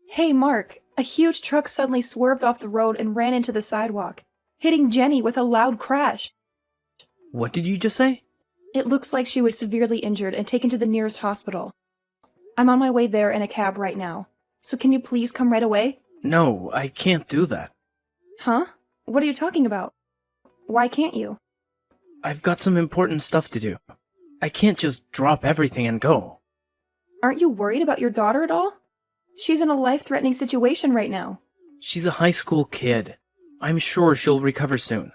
Hey, Mark, a huge truck suddenly swerved off the road and ran into the sidewalk, hitting Jenny with a loud crash. What did you just say? It looks like she was severely injured and taken to the nearest hospital. I'm on my way there in a cab right now. So can you please come right away? No, I can't do that. Huh? What are you talking about? Why can't you? I've got some important stuff to do. I can't just drop everything and go. Aren't you worried about your daughter at all? She's in a life-threatening situation right now. She's a high school kid. I'm sure she'll recover soon.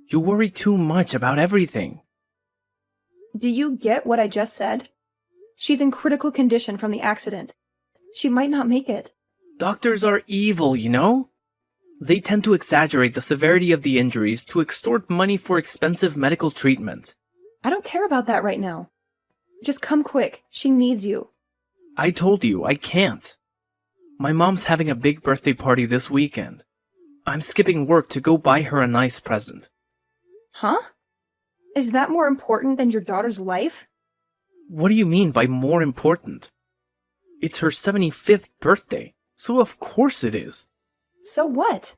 You worry too much about everything. Do you get what I just said? She's in critical condition from the accident. She might not make it. Doctors are evil, you know? They tend to exaggerate the severity of the injuries to extort money for expensive medical treatment. I don't care about that right now. Just come quick. She needs you. I told you, I can't. My mom's having a big birthday party this weekend. I'm skipping work to go buy her a nice present. Huh? Is that more important than your daughter's life? What do you mean by more important? It's her 75th birthday, so of course it is. So what?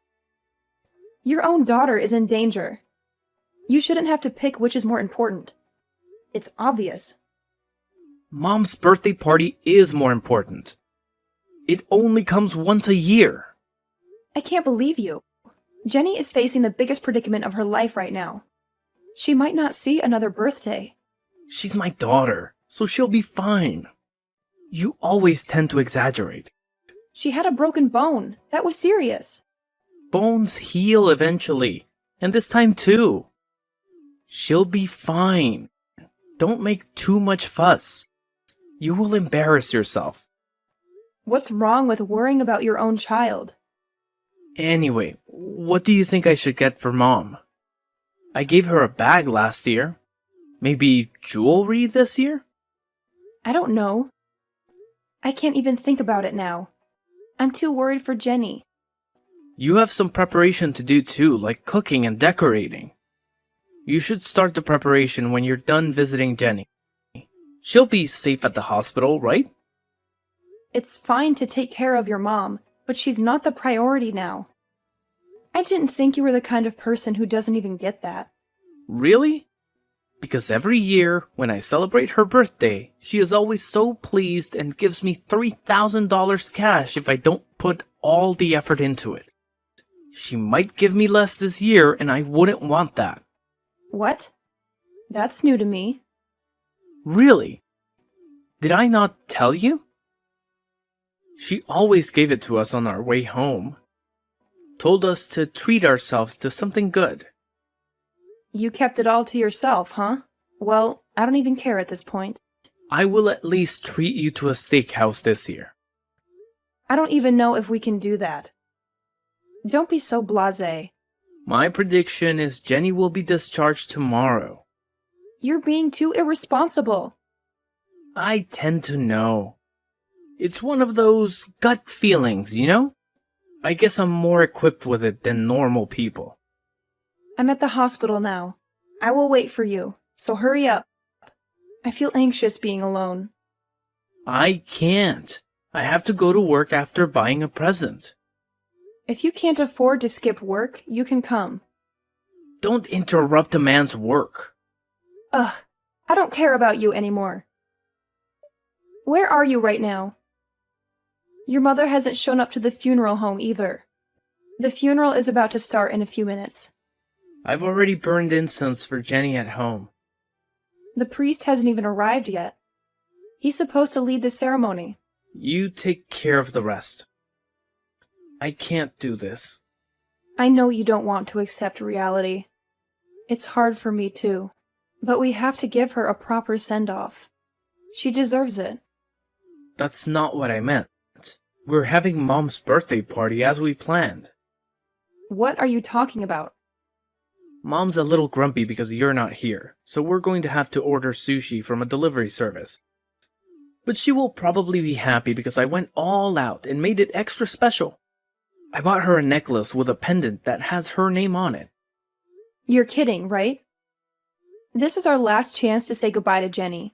Your own daughter is in danger. You shouldn't have to pick which is more important. It's obvious. Mom's birthday party is more important. It only comes once a year. I can't believe you. Jenny is facing the biggest predicament of her life right now. She might not see another birthday. She's my daughter, so she'll be fine. You always tend to exaggerate. She had a broken bone. That was serious. Bones heal eventually, and this time too. She'll be fine. Don't make too much fuss. You will embarrass yourself. What's wrong with worrying about your own child? Anyway, what do you think I should get for Mom? I gave her a bag last year. Maybe jewelry this year? I don't know. I can't even think about it now. I'm too worried for Jenny. You have some preparation to do too, like cooking and decorating. You should start the preparation when you're done visiting Jenny. She'll be safe at the hospital, right? It's fine to take care of your mom, but she's not the priority now. I didn't think you were the kind of person who doesn't even get that. Really? Because every year, when I celebrate her birthday, she is always so pleased and gives me $3,000 cash if I don't put all the effort into it. She might give me less this year, and I wouldn't want that. What? That's new to me. Really? Did I not tell you? She always gave it to us on our way home. Told us to treat ourselves to something good. You kept it all to yourself, huh? Well, I don't even care at this point. I will at least treat you to a steakhouse this year. I don't even know if we can do that. Don't be so blasé. My prediction is Jenny will be discharged tomorrow. You're being too irresponsible. I tend to know. It's one of those gut feelings, you know? I guess I'm more equipped with it than normal people. I'm at the hospital now. I will wait for you, so hurry up. I feel anxious being alone. I can't. I have to go to work after buying a present. If you can't afford to skip work, you can come. Don't interrupt a man's work. Ugh, I don't care about you anymore. Where are you right now? Your mother hasn't shown up to the funeral home either. The funeral is about to start in a few minutes. I've already burned incense for Jenny at home. The priest hasn't even arrived yet. He's supposed to lead the ceremony. You take care of the rest. I can't do this. I know you don't want to accept reality. It's hard for me too. But we have to give her a proper send-off. She deserves it. That's not what I meant. We're having Mom's birthday party as we planned. What are you talking about? Mom's a little grumpy because you're not here, so we're going to have to order sushi from a delivery service. But she will probably be happy because I went all out and made it extra special. I bought her a necklace with a pendant that has her name on it. You're kidding, right? This is our last chance to say goodbye to Jenny.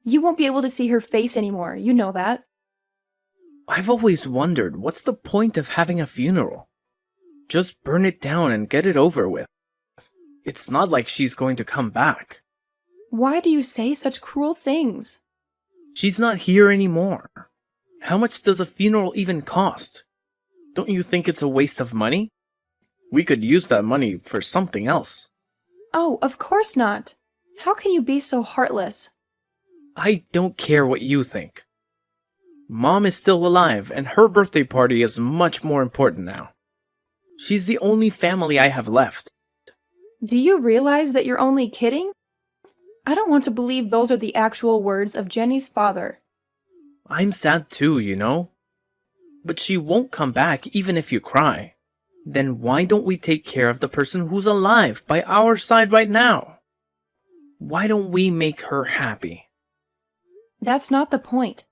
You won't be able to see her face anymore, you know that. I've always wondered, what's the point of having a funeral? Just burn it down and get it over with. It's not like she's going to come back. Why do you say such cruel things? She's not here anymore. How much does a funeral even cost? Don't you think it's a waste of money? We could use that money for something else. Oh, of course not. How can you be so heartless? I don't care what you think. Mom is still alive, and her birthday party is much more important now. She's the only family I have left. Do you realize that you're only kidding? I don't want to believe those are the actual words of Jenny's father. I'm sad too, you know. But she won't come back even if you cry. Then why don't we take care of the person who's alive by our side right now? Why don't we make her happy? That's not the point.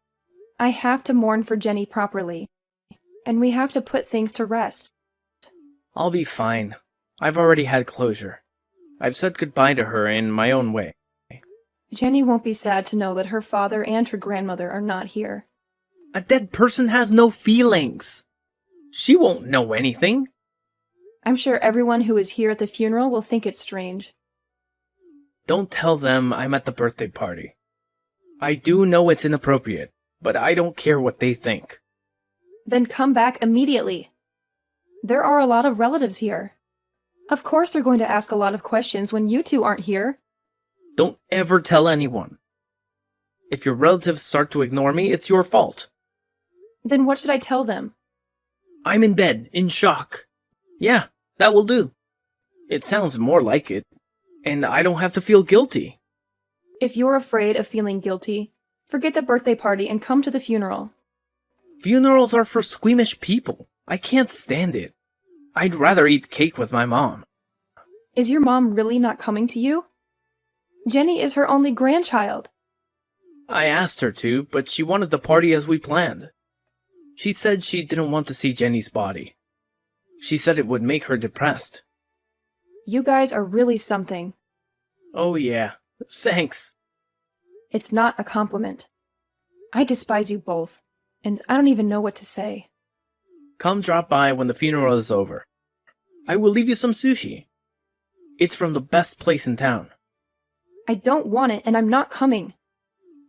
I have to mourn for Jenny properly, and we have to put things to rest. I'll be fine. I've already had closure. I've said goodbye to her in my own way. Jenny won't be sad to know that her father and her grandmother are not here. A dead person has no feelings. She won't know anything. I'm sure everyone who is here at the funeral will think it's strange. Don't tell them I'm at the birthday party. I do know it's inappropriate, but I don't care what they think. Then come back immediately. There are a lot of relatives here. Of course they're going to ask a lot of questions when you two aren't here. Don't ever tell anyone. If your relatives start to ignore me, it's your fault. Then what should I tell them? I'm in bed, in shock. Yeah, that will do. It sounds more like it, and I don't have to feel guilty. If you're afraid of feeling guilty, forget the birthday party and come to the funeral. Funerals are for squeamish people. I can't stand it. I'd rather eat cake with my mom. Is your mom really not coming to you? Jenny is her only grandchild. I asked her to, but she wanted the party as we planned. She said she didn't want to see Jenny's body. She said it would make her depressed. You guys are really something. Oh yeah, thanks. It's not a compliment. I despise you both, and I don't even know what to say. Come drop by when the funeral is over. I will leave you some sushi. It's from the best place in town. I don't want it, and I'm not coming.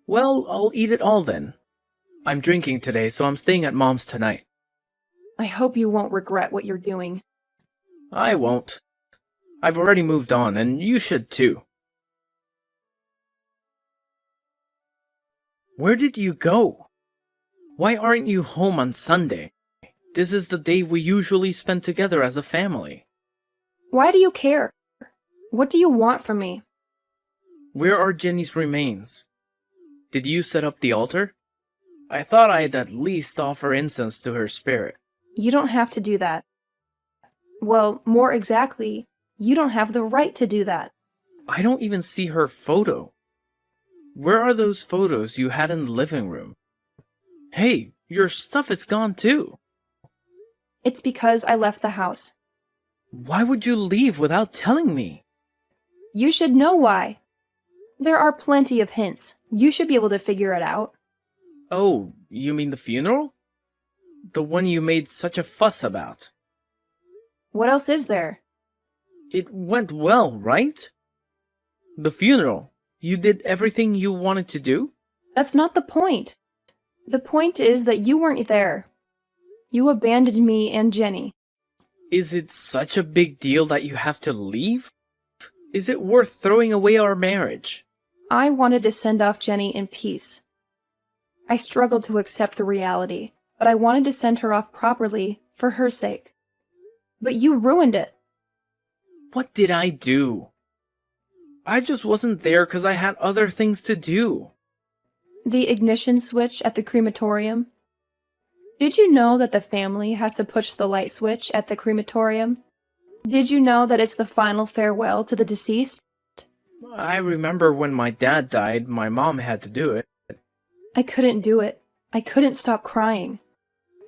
Well, I'll eat it all then. I'm drinking today, so I'm staying at Mom's tonight. I hope you won't regret what you're doing. I won't. I've already moved on, and you should too. Where did you go? Why aren't you home on Sunday? This is the day we usually spend together as a family. Why do you care? What do you want from me? Where are Jenny's remains? Did you set up the altar? I thought I'd at least offer incense to her spirit. You don't have to do that. Well, more exactly, you don't have the right to do that. I don't even see her photo. Where are those photos you had in the living room? Hey, your stuff is gone too. It's because I left the house. Why would you leave without telling me? You should know why. There are plenty of hints. You should be able to figure it out. Oh, you mean the funeral? The one you made such a fuss about. What else is there? It went well, right? The funeral. You did everything you wanted to do? That's not the point. The point is that you weren't there. You abandoned me and Jenny. Is it such a big deal that you have to leave? Is it worth throwing away our marriage? I wanted to send off Jenny in peace. I struggled to accept the reality, but I wanted to send her off properly for her sake. But you ruined it. What did I do? I just wasn't there because I had other things to do. The ignition switch at the crematorium. Did you know that the family has to push the light switch at the crematorium? Did you know that it's the final farewell to the deceased? I remember when my dad died, my mom had to do it. I couldn't do it. I couldn't stop crying.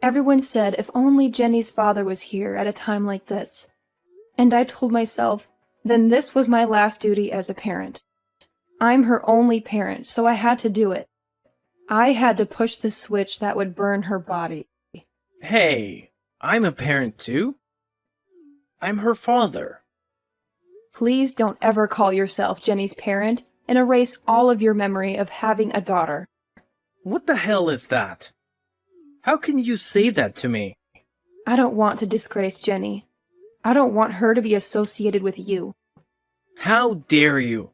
Everyone said if only Jenny's father was here at a time like this. And I told myself, then this was my last duty as a parent. I'm her only parent, so I had to do it. I had to push the switch that would burn her body. Hey, I'm a parent too. I'm her father. Please don't ever call yourself Jenny's parent and erase all of your memory of having a daughter. What the hell is that? How can you say that to me? I don't want to disgrace Jenny. I don't want her to be associated with you. How dare you?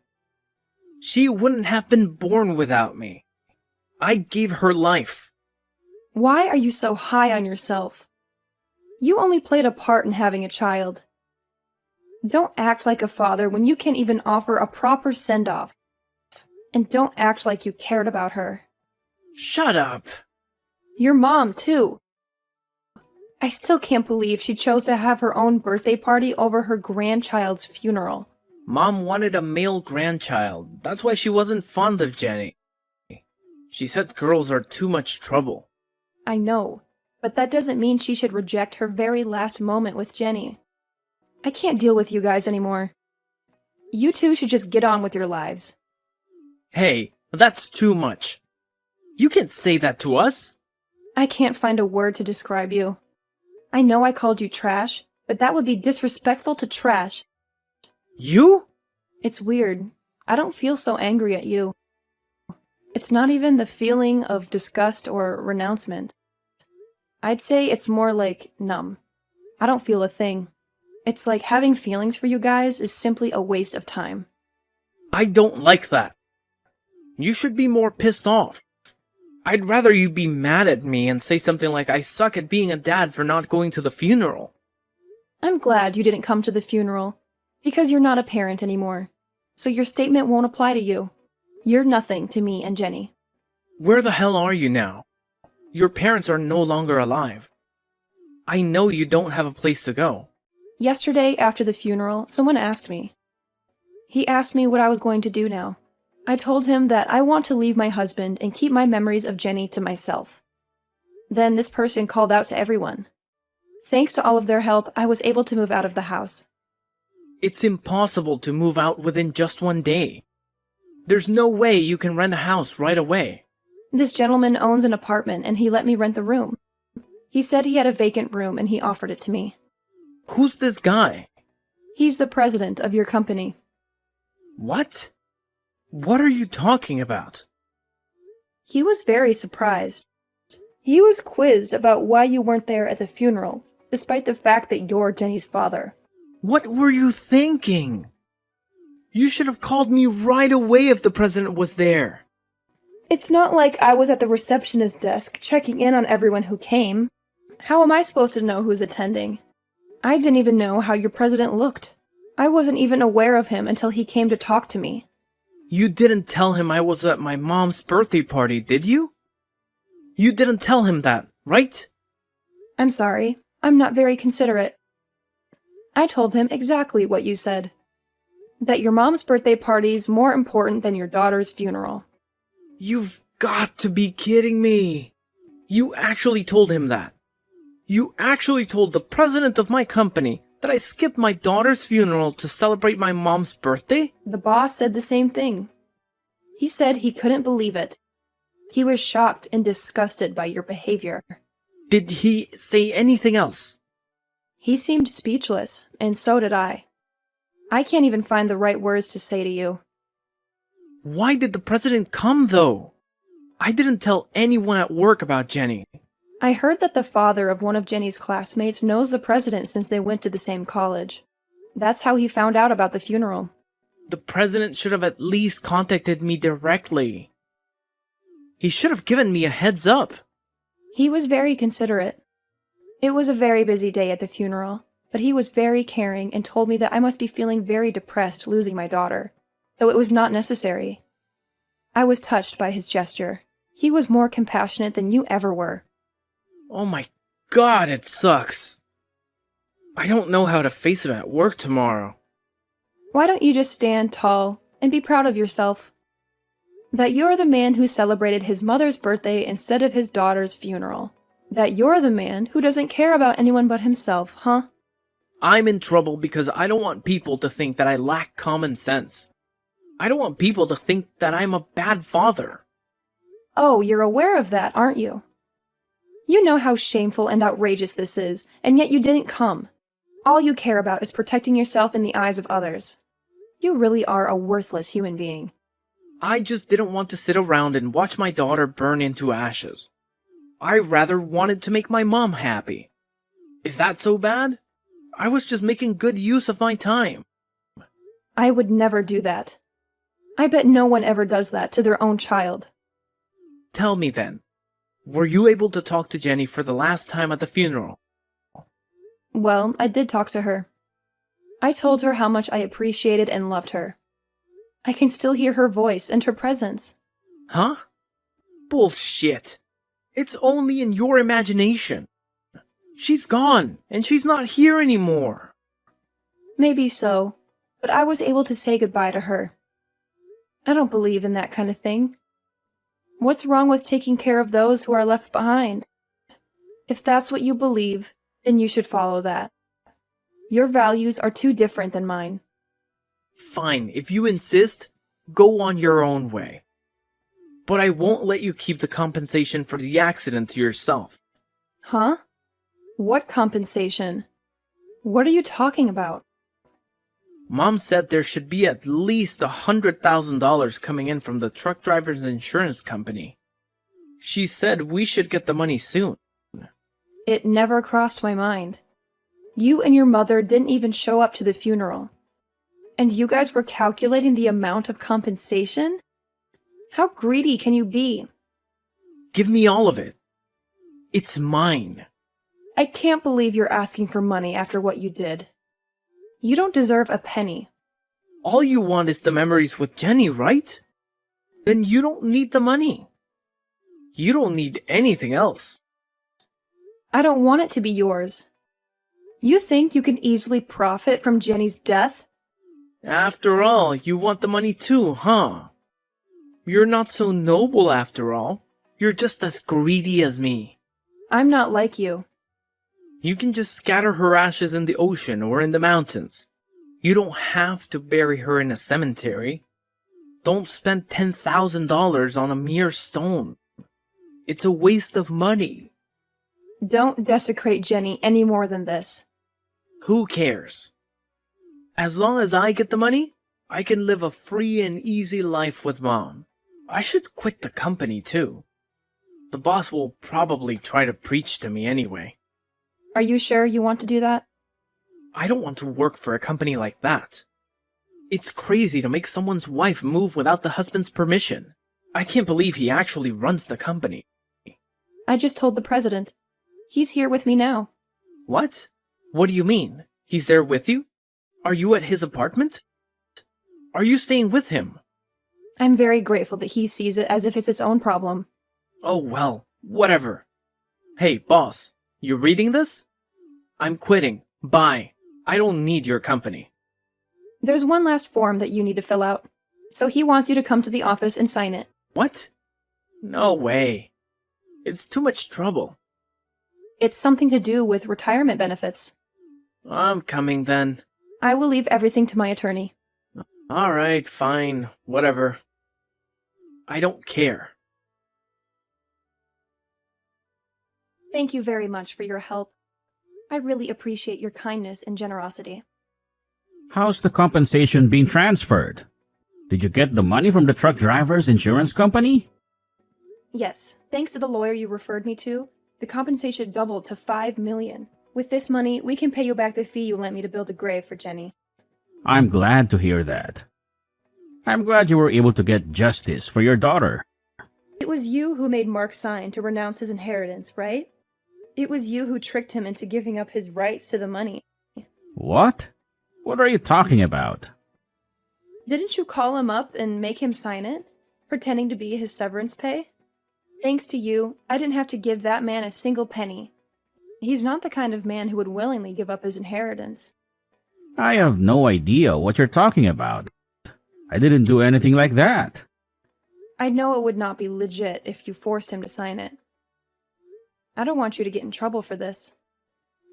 She wouldn't have been born without me. I gave her life. Why are you so high on yourself? You only played a part in having a child. Don't act like a father when you can't even offer a proper send-off. And don't act like you cared about her. Shut up. Your mom, too. I still can't believe she chose to have her own birthday party over her grandchild's funeral. Mom wanted a male grandchild. That's why she wasn't fond of Jenny. She said girls are too much trouble. I know, but that doesn't mean she should reject her very last moment with Jenny. I can't deal with you guys anymore. You two should just get on with your lives. Hey, that's too much. You can't say that to us. I can't find a word to describe you. I know I called you trash, but that would be disrespectful to trash. You? It's weird. I don't feel so angry at you. It's not even the feeling of disgust or renouncement. I'd say it's more like numb. I don't feel a thing. It's like having feelings for you guys is simply a waste of time. I don't like that. You should be more pissed off. I'd rather you be mad at me and say something like I suck at being a dad for not going to the funeral. I'm glad you didn't come to the funeral, because you're not a parent anymore, so your statement won't apply to you. You're nothing to me and Jenny. Where the hell are you now? Your parents are no longer alive. I know you don't have a place to go. Yesterday, after the funeral, someone asked me. He asked me what I was going to do now. I told him that I want to leave my husband and keep my memories of Jenny to myself. Then this person called out to everyone. Thanks to all of their help, I was able to move out of the house. It's impossible to move out within just one day. There's no way you can rent a house right away. This gentleman owns an apartment and he let me rent the room. He said he had a vacant room and he offered it to me. Who's this guy? He's the president of your company. What? What are you talking about? He was very surprised. He was quizzed about why you weren't there at the funeral, despite the fact that you're Jenny's father. What were you thinking? You should have called me right away if the president was there. It's not like I was at the receptionist desk checking in on everyone who came. How am I supposed to know who's attending? I didn't even know how your president looked. I wasn't even aware of him until he came to talk to me. You didn't tell him I was at my mom's birthday party, did you? You didn't tell him that, right? I'm sorry. I'm not very considerate. I told him exactly what you said. That your mom's birthday party's more important than your daughter's funeral. You've got to be kidding me. You actually told him that. You actually told the president of my company that I skipped my daughter's funeral to celebrate my mom's birthday? The boss said the same thing. He said he couldn't believe it. He was shocked and disgusted by your behavior. Did he say anything else? He seemed speechless, and so did I. I can't even find the right words to say to you. Why did the president come, though? I didn't tell anyone at work about Jenny. I heard that the father of one of Jenny's classmates knows the president since they went to the same college. That's how he found out about the funeral. The president should have at least contacted me directly. He should have given me a heads up. He was very considerate. It was a very busy day at the funeral, but he was very caring and told me that I must be feeling very depressed losing my daughter, though it was not necessary. I was touched by his gesture. He was more compassionate than you ever were. Oh my god, it sucks. I don't know how to face him at work tomorrow. Why don't you just stand tall and be proud of yourself? That you're the man who celebrated his mother's birthday instead of his daughter's funeral. That you're the man who doesn't care about anyone but himself, huh? I'm in trouble because I don't want people to think that I lack common sense. I don't want people to think that I'm a bad father. Oh, you're aware of that, aren't you? You know how shameful and outrageous this is, and yet you didn't come. All you care about is protecting yourself in the eyes of others. You really are a worthless human being. I just didn't want to sit around and watch my daughter burn into ashes. I rather wanted to make my mom happy. Is that so bad? I was just making good use of my time. I would never do that. I bet no one ever does that to their own child. Tell me then, were you able to talk to Jenny for the last time at the funeral? Well, I did talk to her. I told her how much I appreciated and loved her. I can still hear her voice and her presence. Huh? Bullshit. It's only in your imagination. She's gone, and she's not here anymore. Maybe so, but I was able to say goodbye to her. I don't believe in that kind of thing. What's wrong with taking care of those who are left behind? If that's what you believe, then you should follow that. Your values are too different than mine. Fine, if you insist, go on your own way. But I won't let you keep the compensation for the accident to yourself. Huh? What compensation? What are you talking about? Mom said there should be at least $100,000 coming in from the truck driver's insurance company. She said we should get the money soon. It never crossed my mind. You and your mother didn't even show up to the funeral. And you guys were calculating the amount of compensation? How greedy can you be? Give me all of it. It's mine. I can't believe you're asking for money after what you did. You don't deserve a penny. All you want is the memories with Jenny, right? Then you don't need the money. You don't need anything else. I don't want it to be yours. You think you can easily profit from Jenny's death? After all, you want the money too, huh? You're not so noble after all. You're just as greedy as me. I'm not like you. You can just scatter her ashes in the ocean or in the mountains. You don't have to bury her in a cemetery. Don't spend $10,000 on a mere stone. It's a waste of money. Don't desecrate Jenny any more than this. Who cares? As long as I get the money, I can live a free and easy life with Mom. I should quit the company too. The boss will probably try to preach to me anyway. Are you sure you want to do that? I don't want to work for a company like that. It's crazy to make someone's wife move without the husband's permission. I can't believe he actually runs the company. I just told the president. He's here with me now. What? What do you mean? He's there with you? Are you at his apartment? Are you staying with him? I'm very grateful that he sees it as if it's his own problem. Oh well, whatever. Hey, boss, you reading this? I'm quitting. Bye. I don't need your company. There's one last form that you need to fill out. So he wants you to come to the office and sign it. What? No way. It's too much trouble. It's something to do with retirement benefits. I'm coming then. I will leave everything to my attorney. Alright, fine. Whatever. I don't care. Thank you very much for your help. I really appreciate your kindness and generosity. How's the compensation being transferred? Did you get the money from the truck driver's insurance company? Yes, thanks to the lawyer you referred me to, the compensation doubled to $5 million. With this money, we can pay you back the fee you lent me to build a grave for Jenny. I'm glad to hear that. I'm glad you were able to get justice for your daughter. It was you who made Mark sign to renounce his inheritance, right? It was you who tricked him into giving up his rights to the money. What? What are you talking about? Didn't you call him up and make him sign it, pretending to be his severance pay? Thanks to you, I didn't have to give that man a single penny. He's not the kind of man who would willingly give up his inheritance. I have no idea what you're talking about. I didn't do anything like that. I know it would not be legit if you forced him to sign it. I don't want you to get in trouble for this.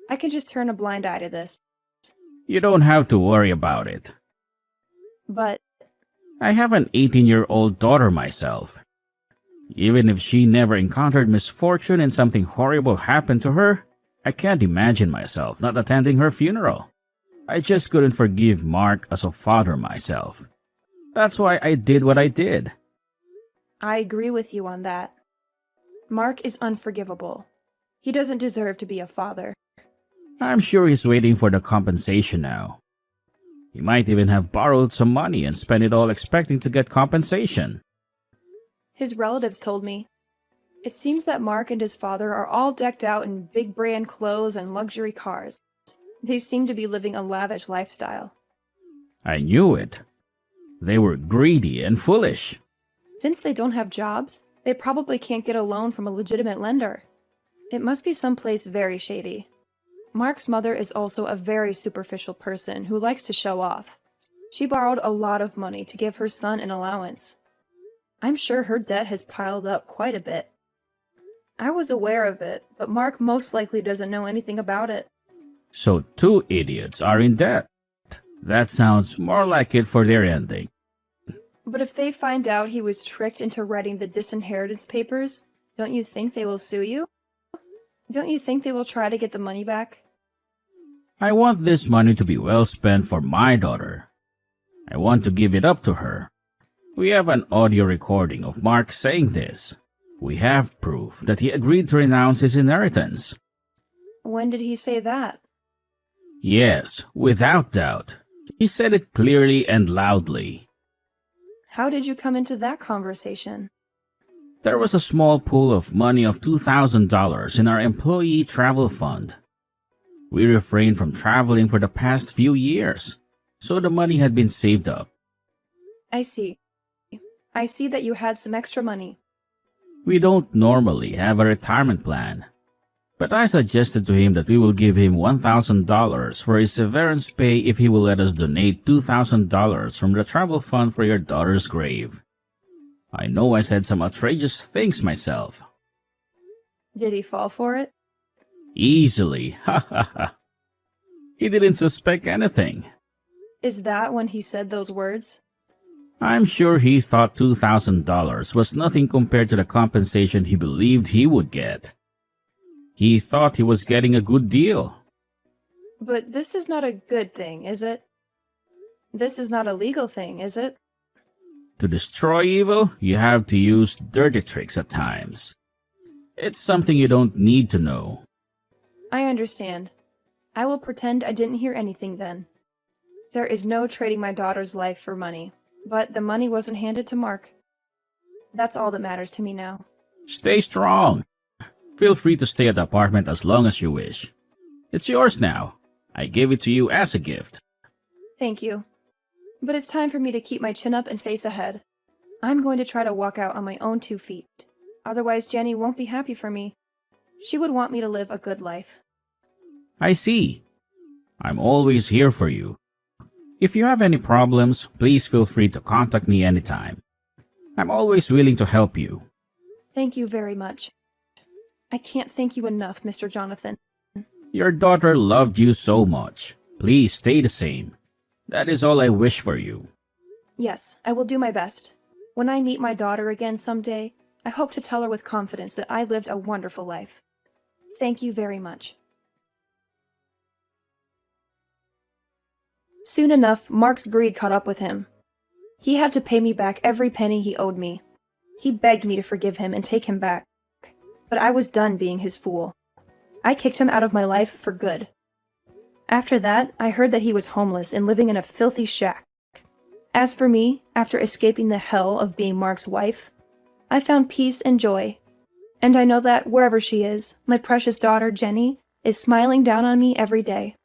I can just turn a blind eye to this. You don't have to worry about it. But I have an 18-year-old daughter myself. Even if she never encountered misfortune and something horrible happened to her, I can't imagine myself not attending her funeral. I just couldn't forgive Mark as a father myself. That's why I did what I did. I agree with you on that. Mark is unforgivable. He doesn't deserve to be a father. I'm sure he's waiting for the compensation now. He might even have borrowed some money and spent it all expecting to get compensation. His relatives told me. It seems that Mark and his father are all decked out in big brand clothes and luxury cars. They seem to be living a lavish lifestyle. I knew it. They were greedy and foolish. Since they don't have jobs, they probably can't get a loan from a legitimate lender. It must be someplace very shady. Mark's mother is also a very superficial person who likes to show off. She borrowed a lot of money to give her son an allowance. I'm sure her debt has piled up quite a bit. I was aware of it, but Mark most likely doesn't know anything about it. So 2 idiots are in debt. That sounds more like it for their ending. But if they find out he was tricked into writing the disinheritance papers, don't you think they will sue you? Don't you think they will try to get the money back? I want this money to be well spent for my daughter. I want to give it up to her. We have an audio recording of Mark saying this. We have proof that he agreed to renounce his inheritance. When did he say that? Yes, without doubt. He said it clearly and loudly. How did you come into that conversation? There was a small pool of money of $2,000 in our employee travel fund. We refrained from traveling for the past few years, so the money had been saved up. I see. I see that you had some extra money. We don't normally have a retirement plan, but I suggested to him that we will give him $1,000 for his severance pay if he will let us donate $2,000 from the travel fund for your daughter's grave. I know I said some outrageous things myself. Did he fall for it? Easily, ha ha ha. He didn't suspect anything. Is that when he said those words? I'm sure he thought $2,000 was nothing compared to the compensation he believed he would get. He thought he was getting a good deal. But this is not a good thing, is it? This is not a legal thing, is it? To destroy evil, you have to use dirty tricks at times. It's something you don't need to know. I understand. I will pretend I didn't hear anything then. There is no trading my daughter's life for money, but the money wasn't handed to Mark. That's all that matters to me now. Stay strong. Feel free to stay at the apartment as long as you wish. It's yours now. I gave it to you as a gift. Thank you. But it's time for me to keep my chin up and face ahead. I'm going to try to walk out on my own 2 feet. Otherwise, Jenny won't be happy for me. She would want me to live a good life. I see. I'm always here for you. If you have any problems, please feel free to contact me anytime. I'm always willing to help you. Thank you very much. I can't thank you enough, Mr. Jonathan. Your daughter loved you so much. Please stay the same. That is all I wish for you. Yes, I will do my best. When I meet my daughter again someday, I hope to tell her with confidence that I lived a wonderful life. Thank you very much. Soon enough, Mark's greed caught up with him. He had to pay me back every penny he owed me. He begged me to forgive him and take him back. But I was done being his fool. I kicked him out of my life for good. After that, I heard that he was homeless and living in a filthy shack. As for me, after escaping the hell of being Mark's wife, I found peace and joy. And I know that wherever she is, my precious daughter, Jenny, is smiling down on me every day.